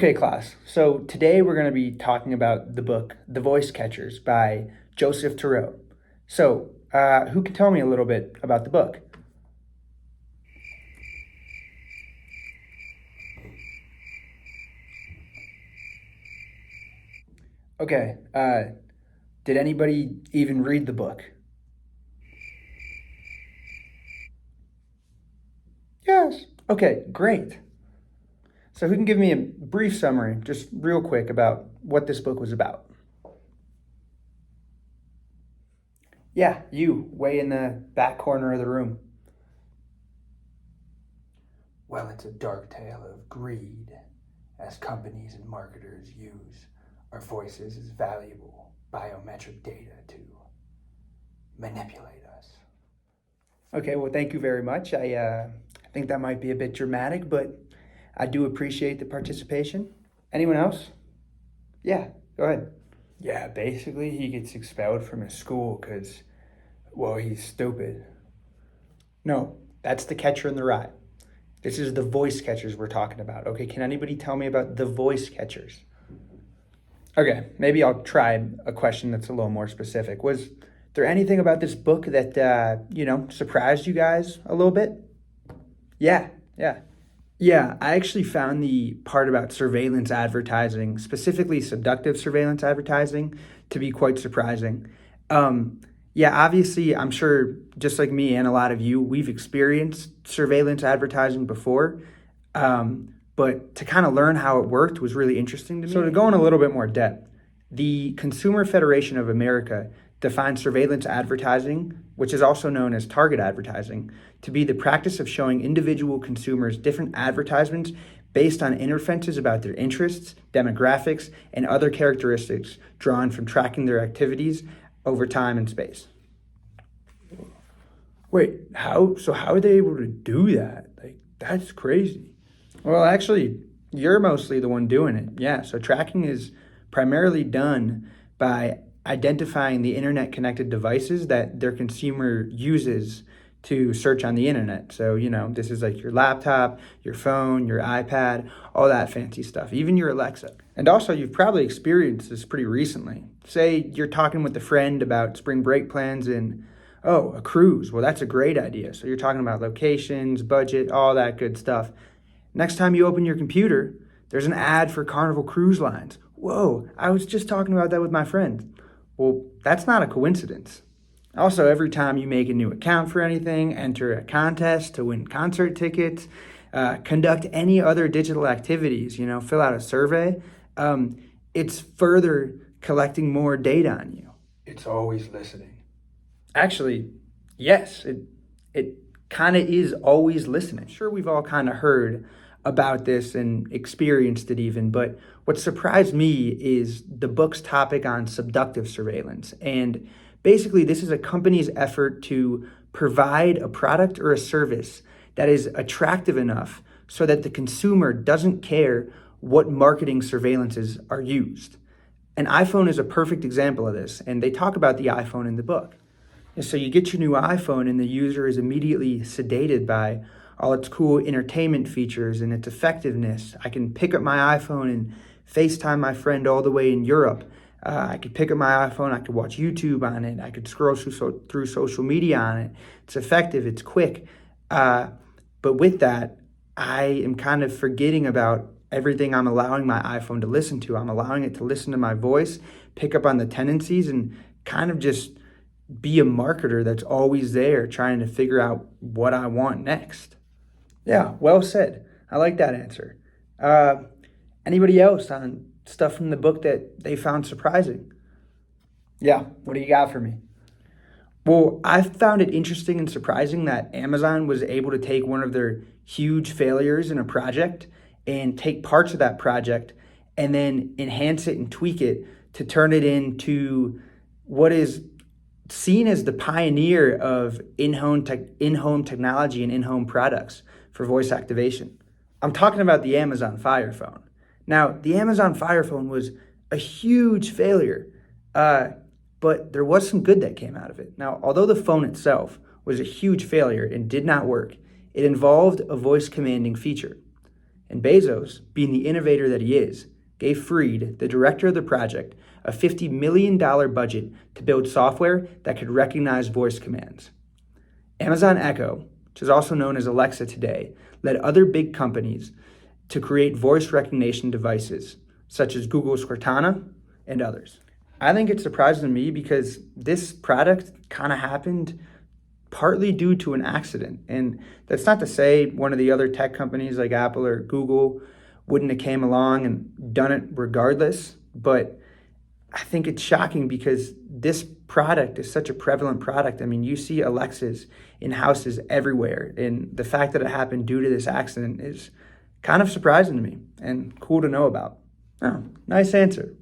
Okay, class. So today we're going to be talking about the book The Voice Catchers by Joseph Turow. So, who can tell me a little bit about the book? Okay, did anybody even read the book? Yes. Okay, great. So, who can give me a brief summary, just real quick, about what this book was about? Yeah, you, way in the back corner of the room. Well, it's a dark tale of greed, as companies and marketers use our voices as valuable biometric data to manipulate us. Okay, well, thank you very much. I think that might be a bit dramatic, but I do appreciate the participation. Anyone else? Yeah, go ahead. Yeah, basically, he gets expelled from his school because, well, he's stupid. No, that's The Catcher in the Rye. This is the voice catchers we're talking about. Okay, can anybody tell me about the voice catchers? Okay, maybe I'll try a question that's a little more specific. Was there anything about this book that, surprised you guys a little bit? Yeah, yeah. Yeah, I actually found the part about surveillance advertising, specifically seductive surveillance advertising, to be quite surprising. Yeah, obviously, I'm sure just like me and a lot of you, we've experienced surveillance advertising before. But to kind of learn how it worked was really interesting to me. So to go in a little bit more depth, the Consumer Federation of America defines surveillance advertising, which is also known as target advertising, to be the practice of showing individual consumers different advertisements based on inferences about their interests, demographics, and other characteristics drawn from tracking their activities over time and space. Wait, how are they able to do that? Like, that's crazy. Well, actually, you're mostly the one doing it. Yeah, so tracking is primarily done by identifying the internet connected devices that their consumer uses to search on the internet. So, this is like your laptop, your phone, your iPad, all that fancy stuff, even your Alexa. And also, you've probably experienced this pretty recently. Say you're talking with a friend about spring break plans and, oh, a cruise. Well, that's a great idea. So you're talking about locations, budget, all that good stuff. Next time you open your computer, there's an ad for Carnival Cruise Lines. Whoa, I was just talking about that with my friend. Well, that's not a coincidence. Also, every time you make a new account for anything, enter a contest to win concert tickets, conduct any other digital activities, fill out a survey, it's further collecting more data on you. It's always listening. Actually, yes, it kind of is always listening. Sure, we've all kind of heard about this and experienced it even, but what surprised me is the book's topic on seductive surveillance. And basically, this is a company's effort to provide a product or a service that is attractive enough so that the consumer doesn't care what marketing surveillances are used. An iPhone is a perfect example of this, and they talk about the iPhone in the book. And so you get your new iPhone, and the user is immediately sedated by all its cool entertainment features and its effectiveness. I can pick up my iPhone and FaceTime my friend all the way in Europe. I could pick up my iPhone, I could watch YouTube on it, I could scroll through social media on it. It's effective, it's quick. But with that, I am kind of forgetting about everything I'm allowing my iPhone to listen to. I'm allowing it to listen to my voice, pick up on the tendencies, and kind of just be a marketer that's always there trying to figure out what I want next. Yeah, well said. I like that answer. Anybody else on stuff from the book that they found surprising? Yeah, what do you got for me? Well, I found it interesting and surprising that Amazon was able to take one of their huge failures in a project and take parts of that project and then enhance it and tweak it to turn it into what is seen as the pioneer of in-home technology and in-home products for voice activation. I'm talking about the Amazon Fire Phone. Now, the Amazon Fire Phone was a huge failure, but there was some good that came out of it. Now, although the phone itself was a huge failure and did not work, it involved a voice commanding feature. And Bezos, being the innovator that he is, gave Fried, the director of the project, a $50 million budget to build software that could recognize voice commands. Amazon Echo, which is also known as Alexa today, led other big companies to create voice recognition devices, such as Google's Cortana and others. I think it's surprising to me because this product kind of happened partly due to an accident. And that's not to say one of the other tech companies like Apple or Google wouldn't have came along and done it regardless. But I think it's shocking because this product is such a prevalent product. I mean, you see Alexas in houses everywhere. And the fact that it happened due to this accident is kind of surprising to me and cool to know about. Oh, nice answer.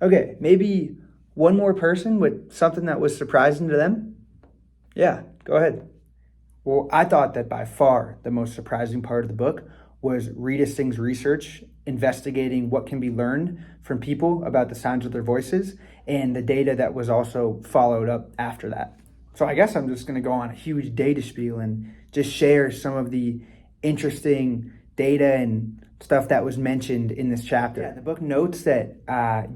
Okay, maybe one more person with something that was surprising to them? Yeah, go ahead. Well, I thought that by far the most surprising part of the book was Rita Singh's research investigating what can be learned from people about the sounds of their voices and the data that was also followed up after that. So I guess I'm just going to go on a huge data spiel and just share some of the interesting data and stuff that was mentioned in this chapter. Yeah, the book notes that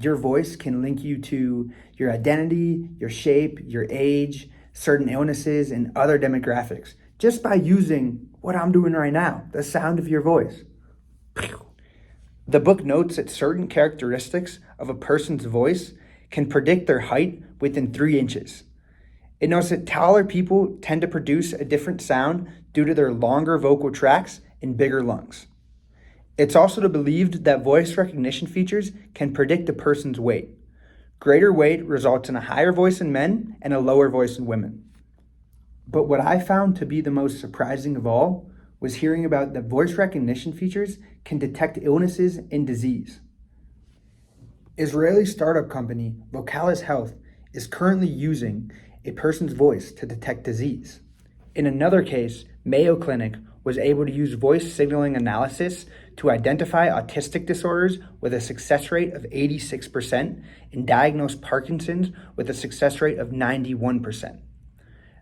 your voice can link you to your identity, your shape, your age, certain illnesses, and other demographics just by using what I'm doing right now, the sound of your voice. The book notes that certain characteristics of a person's voice can predict their height within 3 inches. It notes that taller people tend to produce a different sound due to their longer vocal tracts and bigger lungs. It's also believed that voice recognition features can predict a person's weight. Greater weight results in a higher voice in men and a lower voice in women. But what I found to be the most surprising of all was hearing about that voice recognition features can detect illnesses and disease. Israeli startup company Vocalis Health is currently using a person's voice to detect disease. In another case, Mayo Clinic was able to use voice signaling analysis to identify autistic disorders with a success rate of 86% and diagnose Parkinson's with a success rate of 91%.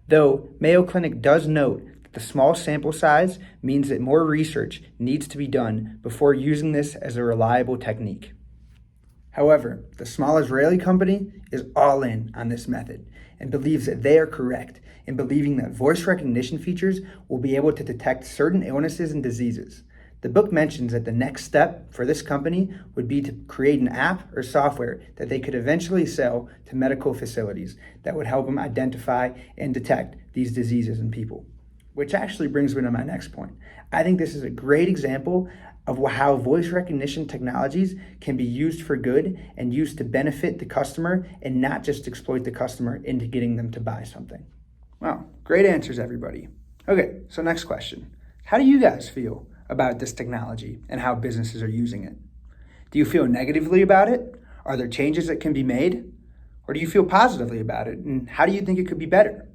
Though Mayo Clinic does note that the small sample size means that more research needs to be done before using this as a reliable technique. However, the small Israeli company is all in on this method and believes that they are correct in believing that voice recognition features will be able to detect certain illnesses and diseases. The book mentions that the next step for this company would be to create an app or software that they could eventually sell to medical facilities that would help them identify and detect these diseases in people. Which actually brings me to my next point. I think this is a great example of how voice recognition technologies can be used for good and used to benefit the customer and not just exploit the customer into getting them to buy something. Wow, great answers, everybody. Okay, so next question. How do you guys feel about this technology and how businesses are using it? Do you feel negatively about it? Are there changes that can be made? Or do you feel positively about it? And how do you think it could be better?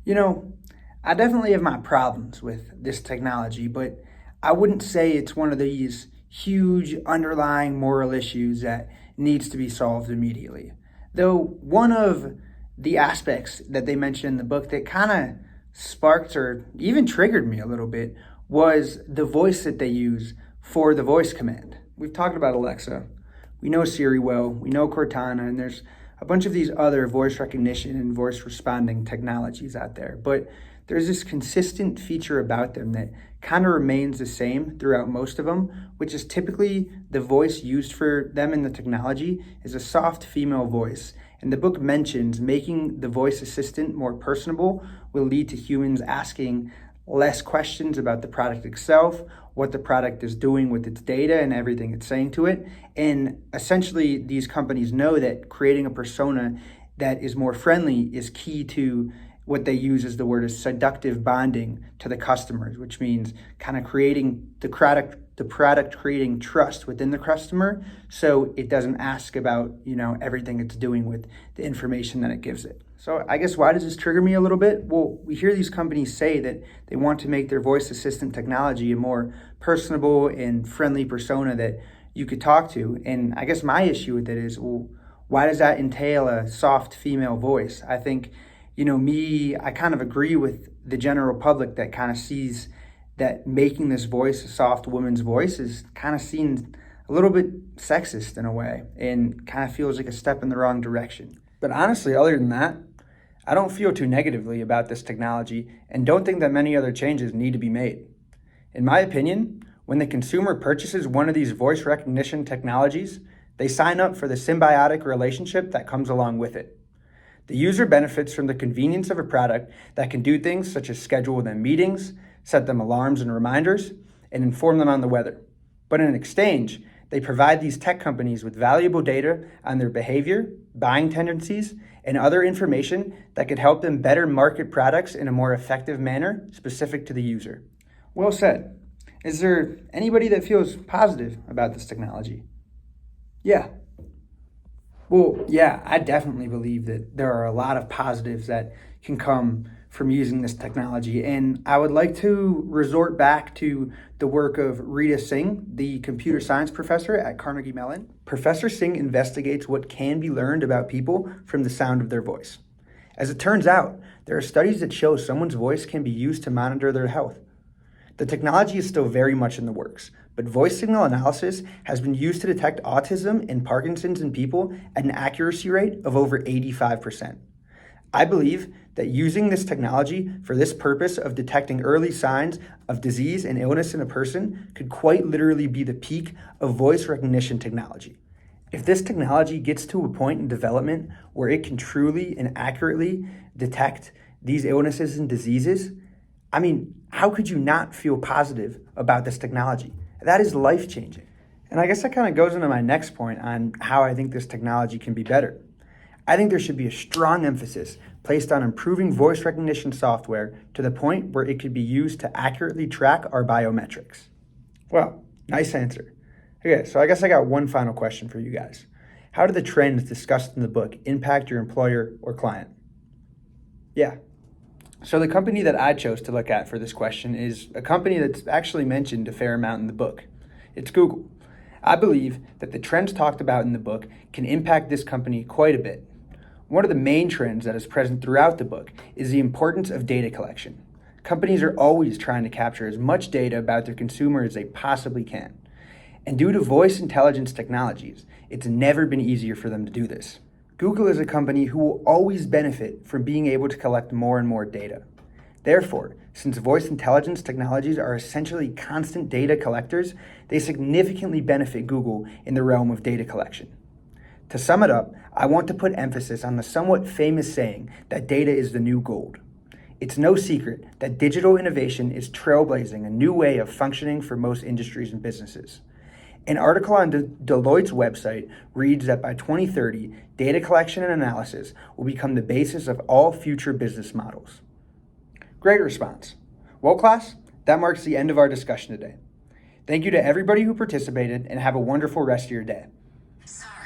You know, I definitely have my problems with this technology, but I wouldn't say it's one of these huge underlying moral issues that needs to be solved immediately. Though one of the aspects that they mentioned in the book that kind of sparked or even triggered me a little bit was the voice that they use for the voice command. We've talked about Alexa. We know Siri well. We know Cortana, and there's a bunch of these other voice recognition and voice responding technologies out there. But there's this consistent feature about them that kind of remains the same throughout most of them, which is typically the voice used for them in the technology is a soft female voice. And the book mentions making the voice assistant more personable will lead to humans asking less questions about the product itself, what the product is doing with its data and everything it's saying to it. And essentially, these companies know that creating a persona that is more friendly is key to what they use as the word is seductive bonding to the customers, which means kind of creating the product creating trust within the customer so it doesn't ask about, everything it's doing with the information that it gives it. So I guess why does this trigger me a little bit? Well, we hear these companies say that they want to make their voice assistant technology a more personable and friendly persona that you could talk to. And I guess my issue with it is, well, why does that entail a soft female voice? I think, I kind of agree with the general public that kind of sees that making this voice a soft woman's voice is kind of seen a little bit sexist in a way and kind of feels like a step in the wrong direction. But honestly, other than that, I don't feel too negatively about this technology and don't think that many other changes need to be made. In my opinion, when the consumer purchases one of these voice recognition technologies, they sign up for the symbiotic relationship that comes along with it. The user benefits from the convenience of a product that can do things such as schedule them meetings, set them alarms and reminders, and inform them on the weather. But in exchange, they provide these tech companies with valuable data on their behavior, buying tendencies, and other information that could help them better market products in a more effective manner specific to the user. Well said. Is there anybody that feels positive about this technology? Yeah. Well, yeah, I definitely believe that there are a lot of positives that can come from using this technology. And I would like to resort back to the work of Rita Singh, the computer science professor at Carnegie Mellon. Professor Singh investigates what can be learned about people from the sound of their voice. As it turns out, there are studies that show someone's voice can be used to monitor their health. The technology is still very much in the works, but voice signal analysis has been used to detect autism and Parkinson's in people at an accuracy rate of over 85%. I believe that using this technology for this purpose of detecting early signs of disease and illness in a person could quite literally be the peak of voice recognition technology. If this technology gets to a point in development where it can truly and accurately detect these illnesses and diseases, how could you not feel positive about this technology? That is life-changing. And I guess that kind of goes into my next point on how I think this technology can be better. I think there should be a strong emphasis placed on improving voice recognition software to the point where it could be used to accurately track our biometrics. Well, nice answer. Okay, so I guess I got one final question for you guys. How do the trends discussed in the book impact your employer or client? Yeah. So the company that I chose to look at for this question is a company that's actually mentioned a fair amount in the book. It's Google. I believe that the trends talked about in the book can impact this company quite a bit. One of the main trends that is present throughout the book is the importance of data collection. Companies are always trying to capture as much data about their consumer as they possibly can. And due to voice intelligence technologies, it's never been easier for them to do this. Google is a company who will always benefit from being able to collect more and more data. Therefore, since voice intelligence technologies are essentially constant data collectors, they significantly benefit Google in the realm of data collection. To sum it up, I want to put emphasis on the somewhat famous saying that data is the new gold. It's no secret that digital innovation is trailblazing a new way of functioning for most industries and businesses. An article on Deloitte's website reads that by 2030, data collection and analysis will become the basis of all future business models. Great response. Well, class, that marks the end of our discussion today. Thank you to everybody who participated and have a wonderful rest of your day. Sorry.